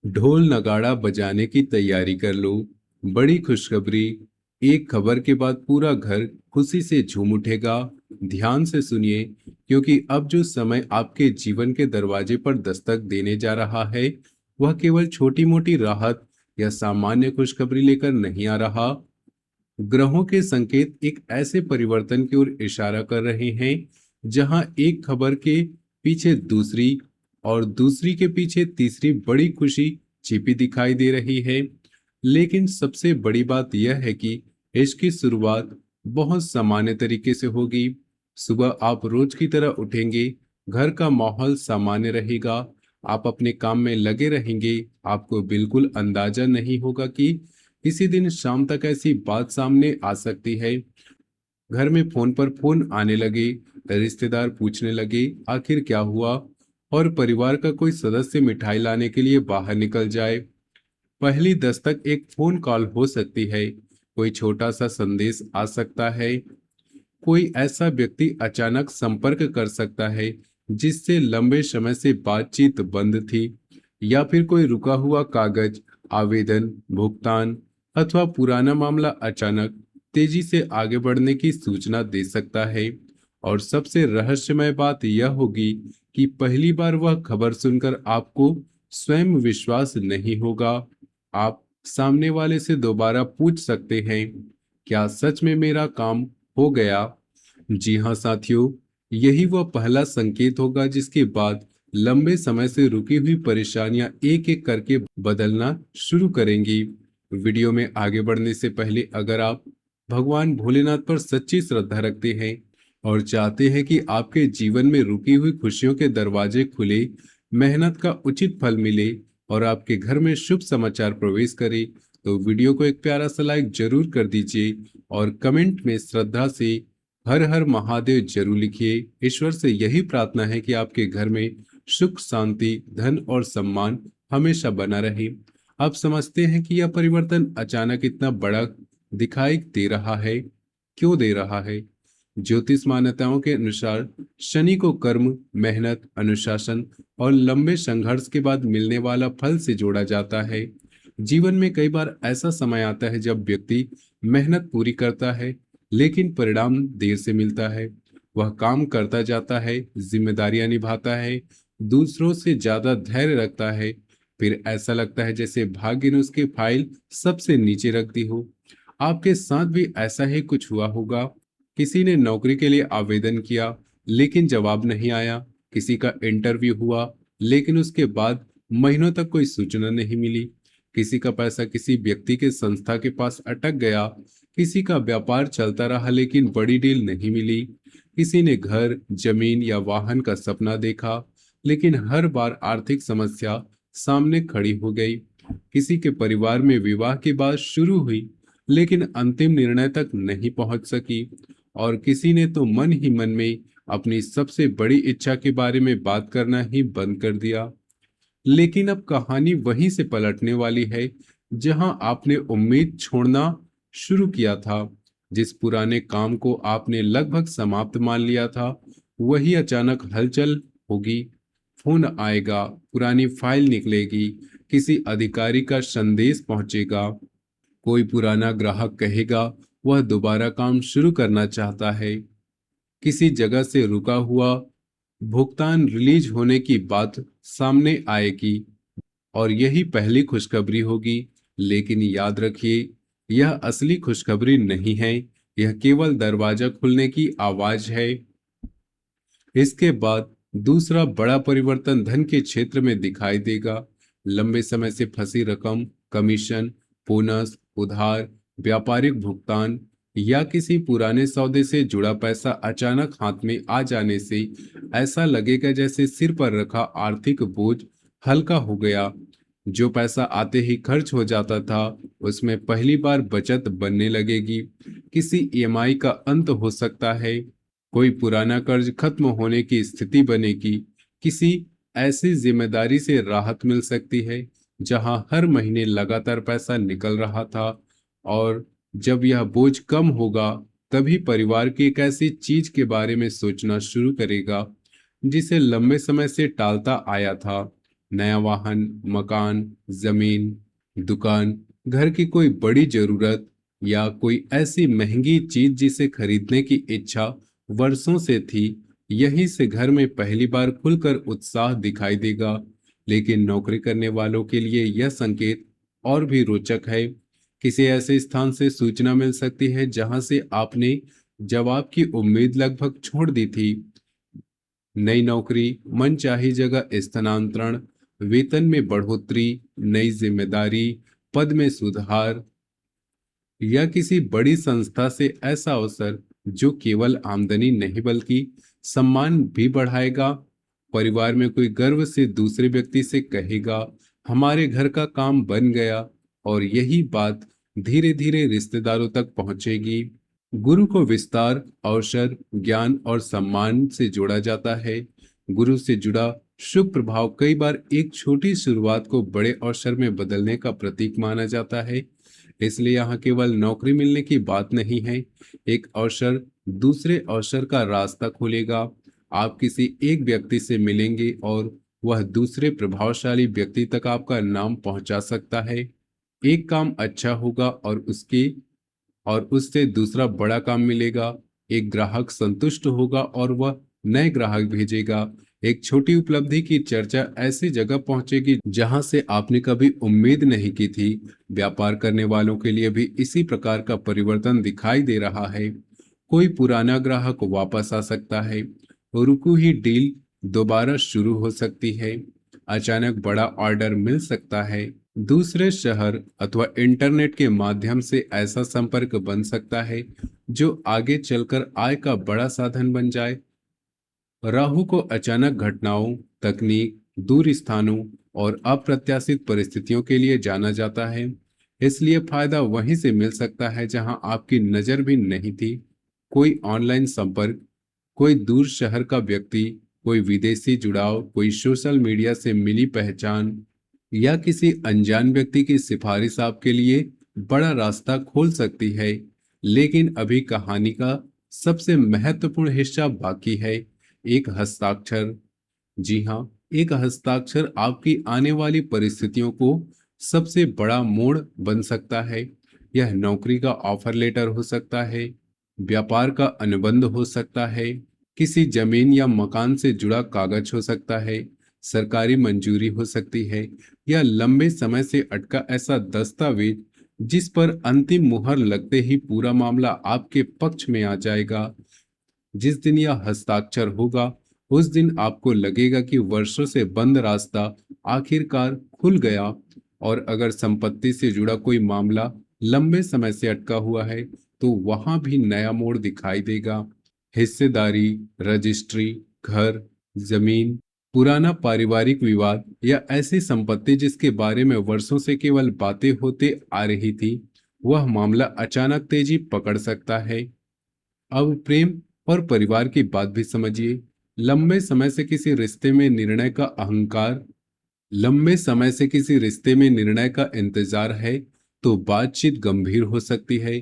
ढोल नगाड़ा बजाने की तैयारी कर लो। बड़ी खुशखबरी। एक खबर के बाद पूरा घर खुशी से झूम उठेगा। ध्यान से सुनिए, क्योंकि अब जो समय आपके जीवन के दरवाजे पर दस्तक देने जा रहा है, वह केवल छोटी मोटी राहत या सामान्य खुशखबरी लेकर नहीं आ रहा। ग्रहों के संकेत एक ऐसे परिवर्तन की ओर इशारा कर रहे हैं जहां एक खबर के पीछे दूसरी और दूसरी के पीछे तीसरी बड़ी खुशी छिपी दिखाई दे रही है। लेकिन सबसे बड़ी बात यह है कि इसकी शुरुआत बहुत सामान्य तरीके से होगी। सुबह आप रोज की तरह उठेंगे, घर का माहौल सामान्य रहेगा, आप अपने काम में लगे रहेंगे। आपको बिल्कुल अंदाजा नहीं होगा कि इसी दिन शाम तक ऐसी बात सामने आ सकती है। घर में फोन पर फोन आने लगे, रिश्तेदार पूछने लगे आखिर क्या हुआ, और परिवार का कोई सदस्य मिठाई लाने के लिए बाहर निकल जाए। पहली दस्तक एक फोन कॉल हो सकती है, कोई छोटा सा संदेश आ सकता है, कोई ऐसा व्यक्ति अचानक संपर्क कर सकता है जिससे लंबे समय से बातचीत बंद थी, या फिर कोई रुका हुआ कागज, आवेदन, भुगतान अथवा पुराना मामला अचानक तेजी से आगे बढ़ने की सूचना दे सकता है। और सबसे रहस्यमय बात यह होगी कि पहली बार वह खबर सुनकर आपको स्वयं विश्वास नहीं होगा। आप सामने वाले से दोबारा पूछ सकते हैं, क्या सच में मेरा काम हो गया? जी हाँ साथियों, यही वह पहला संकेत होगा जिसके बाद लंबे समय से रुकी हुई परेशानियां एक एक करके बदलना शुरू करेंगी। वीडियो में आगे बढ़ने से पहले अगर आप भगवान भोलेनाथ पर सच्ची श्रद्धा रखते हैं और चाहते हैं कि आपके जीवन में रुकी हुई खुशियों के दरवाजे खुले, मेहनत का उचित फल मिले और आपके घर में शुभ समाचार प्रवेश करे, तो वीडियो को एक प्यारा सा लाइक जरूर कर दीजिए और कमेंट में श्रद्धा से हर हर महादेव जरूर लिखिए। ईश्वर से यही प्रार्थना है कि आपके घर में सुख, शांति, धन और सम्मान हमेशा बना रहे। आप समझते हैं कि यह परिवर्तन अचानक इतना बड़ा दिखाई दे रहा है, क्यों दे रहा है? ज्योतिष मान्यताओं के अनुसार शनि को कर्म, मेहनत, अनुशासन और लंबे संघर्ष के बाद मिलने वाला फल से जोड़ा जाता है। जीवन में कई बार ऐसा समय आता है जब व्यक्ति मेहनत पूरी करता है, लेकिन परिणाम देर से मिलता है। वह काम करता जाता है, जिम्मेदारियां निभाता है, दूसरों से ज्यादा धैर्य रखता है, फिर ऐसा लगता है जैसे भाग्य ने उसकी फाइल सबसे नीचे रख दी हो। आपके साथ भी ऐसा ही कुछ हुआ होगा। किसी ने नौकरी के लिए आवेदन किया, लेकिन जवाब नहीं आया। किसी का इंटरव्यू हुआ, लेकिन उसके बाद महीनों तक कोई सूचना नहीं मिली। किसी का पैसा किसी व्यक्ति के संस्था के पास अटक गया। किसी का व्यापार चलता रहा लेकिन बड़ी डील नहीं मिली। किसी ने घर, जमीन या वाहन का सपना देखा, लेकिन हर बार आर्थिक समस्या सामने खड़ी हो गई। किसी के परिवार में विवाह की बात शुरू हुई, लेकिन अंतिम निर्णय तक नहीं पहुंच सकी। और किसी ने तो मन ही मन में अपनी सबसे बड़ी इच्छा के बारे में बात करना ही बंद कर दिया। लेकिन अब कहानी वहीं से पलटने वाली है जहां आपने उम्मीद छोड़ना शुरू किया था। जिस पुराने काम को आपने लगभग समाप्त मान लिया था, वही अचानक हलचल होगी। फोन आएगा, पुरानी फाइल निकलेगी, किसी अधिकारी का संदेश पहुंचेगा, कोई पुराना ग्राहक कहेगा वह दोबारा काम शुरू करना चाहता है, किसी जगह से रुका हुआ भुगतान रिलीज होने की बात सामने आएगी। और यही पहली खुशखबरी होगी। लेकिन याद रखिए, यह असली खुशखबरी नहीं है, यह केवल दरवाजा खुलने की आवाज है। इसके बाद दूसरा बड़ा परिवर्तन धन के क्षेत्र में दिखाई देगा। लंबे समय से फंसी रकम, कमीशन, बोनस, उधार, व्यापारिक भुगतान या किसी पुराने सौदे से जुड़ा पैसा अचानक हाथ में आ जाने से ऐसा लगेगा जैसे सिर पर रखा आर्थिक बोझ हल्का हो गया। जो पैसा आते ही खर्च हो जाता था, उसमें पहली बार बचत बनने लगेगी। किसी ईएमआई का अंत हो सकता है, कोई पुराना कर्ज खत्म होने की स्थिति बनेगी, किसी ऐसी जिम्मेदारी से राहत मिल सकती है जहां हर महीने लगातार पैसा निकल रहा था। और जब यह बोझ कम होगा, तभी परिवार की एक ऐसी चीज के बारे में सोचना शुरू करेगा जिसे लंबे समय से टालता आया था। नया वाहन, मकान, जमीन, दुकान, घर की कोई बड़ी जरूरत या कोई ऐसी महंगी चीज जिसे खरीदने की इच्छा वर्षों से थी, यहीं से घर में पहली बार खुलकर उत्साह दिखाई देगा। लेकिन नौकरी करने वालों के लिए यह संकेत और भी रोचक है। किसी ऐसे स्थान से सूचना मिल सकती है जहां से आपने जवाब की उम्मीद लगभग छोड़ दी थी। नई नौकरी, मनचाही जगह स्थानांतरण, वेतन में बढ़ोतरी, नई जिम्मेदारी, पद में सुधार या किसी बड़ी संस्था से ऐसा अवसर जो केवल आमदनी नहीं बल्कि सम्मान भी बढ़ाएगा। परिवार में कोई गर्व से दूसरे व्यक्ति से कहेगा, हमारे घर का काम बन गया, और यही बात धीरे धीरे रिश्तेदारों तक पहुंचेगी। गुरु को विस्तार, अवसर, ज्ञान और सम्मान से जोड़ा जाता है। गुरु से जुड़ा शुभ प्रभाव कई बार एक छोटी शुरुआत को बड़े अवसर में बदलने का प्रतीक माना जाता है। इसलिए यहाँ केवल नौकरी मिलने की बात नहीं है, एक अवसर दूसरे अवसर का रास्ता खोलेगा। आप किसी एक व्यक्ति से मिलेंगे और वह दूसरे प्रभावशाली व्यक्ति तक आपका नाम पहुंचा सकता है। एक काम अच्छा होगा और उससे दूसरा बड़ा काम मिलेगा। एक ग्राहक संतुष्ट होगा और वह नए ग्राहक भेजेगा। एक छोटी उपलब्धि की चर्चा ऐसी जगह पहुंचेगी जहां से आपने कभी उम्मीद नहीं की थी। व्यापार करने वालों के लिए भी इसी प्रकार का परिवर्तन दिखाई दे रहा है। कोई पुराना ग्राहक वापस आ सकता है, रुकी हुई डील दोबारा शुरू हो सकती है, अचानक बड़ा ऑर्डर मिल सकता है, दूसरे शहर अथवा इंटरनेट के माध्यम से ऐसा संपर्क बन सकता है जो आगे चलकर आय का बड़ा साधन बन जाए। राहु को अचानक घटनाओं, तकनीक, दूर स्थानों और अप्रत्याशित परिस्थितियों के लिए जाना जाता है। इसलिए फायदा वहीं से मिल सकता है जहां आपकी नजर भी नहीं थी। कोई ऑनलाइन संपर्क, कोई दूर शहर का व्यक्ति, कोई विदेशी जुड़ाव, कोई सोशल मीडिया से मिली पहचान या किसी अनजान व्यक्ति की सिफारिश आपके लिए बड़ा रास्ता खोल सकती है। लेकिन अभी कहानी का सबसे महत्वपूर्ण हिस्सा बाकी है, एक हस्ताक्षर। जी हाँ, एक हस्ताक्षर आपकी आने वाली परिस्थितियों को सबसे बड़ा मोड़ बन सकता है। यह नौकरी का ऑफर लेटर हो सकता है, व्यापार का अनुबंध हो सकता है, किसी जमीन या मकान से जुड़ा कागज हो सकता है, सरकारी मंजूरी हो सकती है, या लंबे समय से अटका ऐसा दस्तावेज जिस पर अंतिम मुहर लगते ही पूरा मामला आपके पक्ष में आ जाएगा। जिस दिन यह हस्ताक्षर होगा, उस दिन आपको लगेगा कि वर्षों से बंद रास्ता आखिरकार खुल गया। और अगर संपत्ति से जुड़ा कोई मामला लंबे समय से अटका हुआ है, तो वहां भी नया मोड़ दिखाई देगा। हिस्सेदारी, रजिस्ट्री, घर, जमीन, पुराना पारिवारिक विवाद या ऐसी संपत्ति जिसके बारे में वर्षों से केवल बातें होते आ रही थी, वह मामला अचानक तेजी पकड़ सकता है। अब प्रेम और परिवार की बात भी समझिए। लंबे समय से किसी रिश्ते में निर्णय का अहंकार लंबे समय से किसी रिश्ते में निर्णय का इंतजार है, तो बातचीत गंभीर हो सकती है।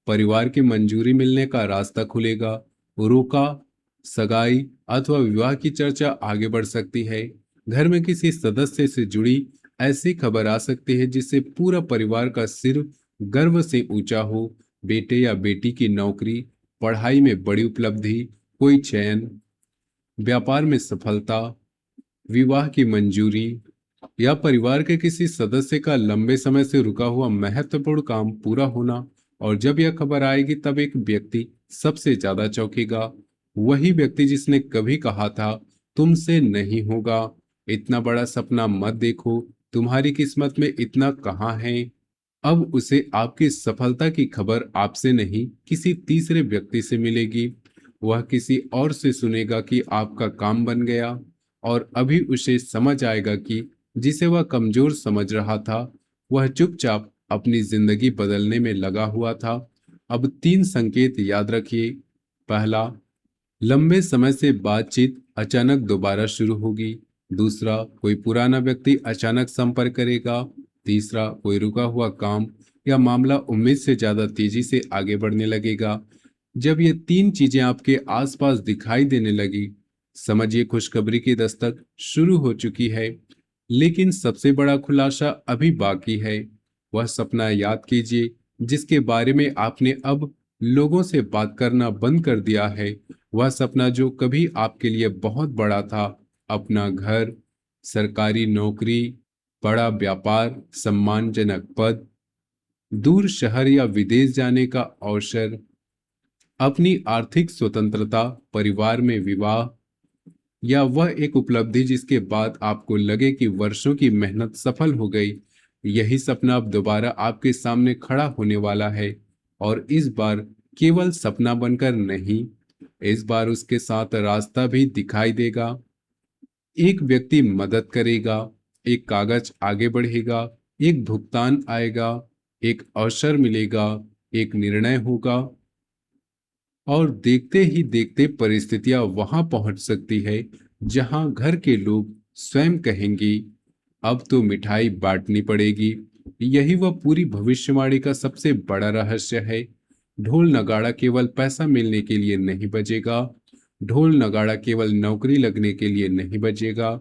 परिवार की मंजूरी मिलने का रास्ता खुलेगा। रोका सगाई अथवा विवाह की चर्चा आगे बढ़ सकती है। घर में किसी सदस्य से जुड़ी ऐसी खबर आ सकती है जिससे पूरा परिवार का सिर गर्व से ऊंचा हो। बेटे या बेटी की नौकरी, पढ़ाई में बड़ी उपलब्धि, कोई चयन, व्यापार में सफलता, विवाह की मंजूरी या परिवार के किसी सदस्य का लंबे समय से रुका हुआ महत्वपूर्ण काम पूरा होना। और जब यह खबर आएगी तब एक व्यक्ति सबसे ज्यादा चौंकेगा, वही व्यक्ति जिसने कभी कहा था तुमसे नहीं होगा, इतना बड़ा सपना मत देखो, तुम्हारी किस्मत में इतना कहाँ है। अब उसे आपकी सफलता की खबर आपसे नहीं, किसी तीसरे व्यक्ति से मिलेगी। वह किसी और से सुनेगा कि आपका काम बन गया, और अभी उसे समझ आएगा कि जिसे वह कमजोर समझ रहा था, वह चुपचाप अपनी जिंदगी बदलने में लगा हुआ था। अब 3 संकेत याद रखिए। पहला, लंबे समय से बातचीत अचानक दोबारा शुरू होगी। दूसरा, कोई पुराना व्यक्ति अचानक संपर्क करेगा। तीसरा, कोई रुका हुआ काम या मामला उम्मीद से ज्यादा तेजी से आगे बढ़ने लगेगा। जब ये 3 चीजें आपके आसपास दिखाई देने लगी, समझिए खुशखबरी की दस्तक शुरू हो चुकी है। लेकिन सबसे बड़ा खुलासा अभी बाकी है। वह सपना याद कीजिए जिसके बारे में आपने अब लोगों से बात करना बंद कर दिया है। वह सपना जो कभी आपके लिए बहुत बड़ा था, अपना घर, सरकारी नौकरी, बड़ा व्यापार, सम्मानजनक पद, दूर शहर या विदेश जाने का अवसर, अपनी आर्थिक स्वतंत्रता, परिवार में विवाह, या वह एक उपलब्धि जिसके बाद आपको लगे कि वर्षों की मेहनत सफल हो गई। यही सपना अब दोबारा आपके सामने खड़ा होने वाला है, और इस बार केवल सपना बनकर नहीं, इस बार उसके साथ रास्ता भी दिखाई देगा। एक व्यक्ति मदद करेगा, एक कागज आगे बढ़ेगा, एक भुगतान आएगा, एक अवसर मिलेगा, एक निर्णय होगा, और देखते ही देखते परिस्थितियां वहां पहुंच सकती है जहां घर के लोग स्वयं कहेंगे, अब तो मिठाई बांटनी पड़ेगी। यही वह पूरी भविष्यवाणी का सबसे बड़ा रहस्य है। ढोल नगाड़ा केवल पैसा मिलने के लिए नहीं बजेगा, ढोल नगाड़ा केवल नौकरी लगने के लिए नहीं बजेगा।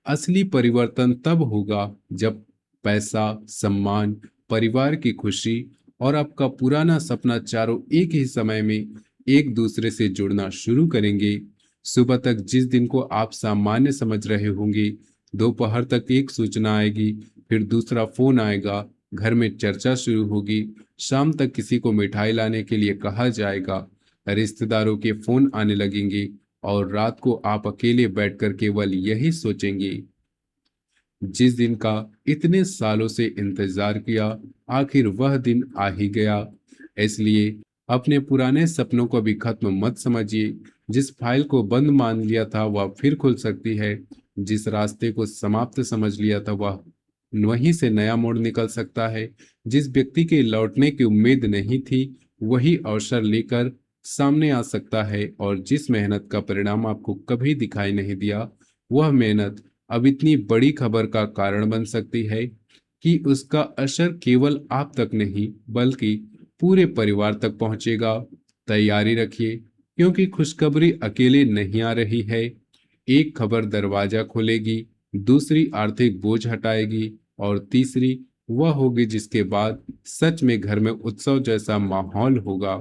असली परिवर्तन तब होगा जब पैसा, सम्मान, परिवार की खुशी और आपका पुराना सपना चारों एक ही समय में एक दूसरे से जुड़ना शुरू करेंगे। सुबह तक जिस दिन को आप सामान्य समझ रहे होंगे, दोपहर तक एक सूचना आएगी, फिर दूसरा फोन आएगा, घर में चर्चा शुरू होगी, शाम तक किसी को मिठाई लाने के लिए कहा जाएगा, रिश्तेदारों के फोन आने लगेंगे, और रात को आप अकेले बैठकर केवल यही सोचेंगे, जिस दिन का इतने सालों से इंतजार किया, आखिर वह दिन आ ही गया। इसलिए अपने पुराने सपनों को भी खत्म मत समझिए। जिस फाइल को बंद मान लिया था वह फिर खुल सकती है, जिस रास्ते को समाप्त समझ लिया था वह वहीं से नया मोड़ निकल सकता है, जिस व्यक्ति के लौटने की उम्मीद नहीं थी वही अवसर लेकर सामने आ सकता है, और जिस मेहनत का परिणाम आपको कभी दिखाई नहीं दिया, वह मेहनत अब इतनी बड़ी खबर का कारण बन सकती है कि उसका असर केवल आप तक नहीं बल्कि पूरे परिवार तक पहुंचेगा। तैयारी रखिए, क्योंकि खुशखबरी अकेले नहीं आ रही है। एक खबर दरवाजा खोलेगी, दूसरी आर्थिक बोझ हटाएगी, और तीसरी वह होगी जिसके बाद सच में घर में उत्सव जैसा माहौल होगा।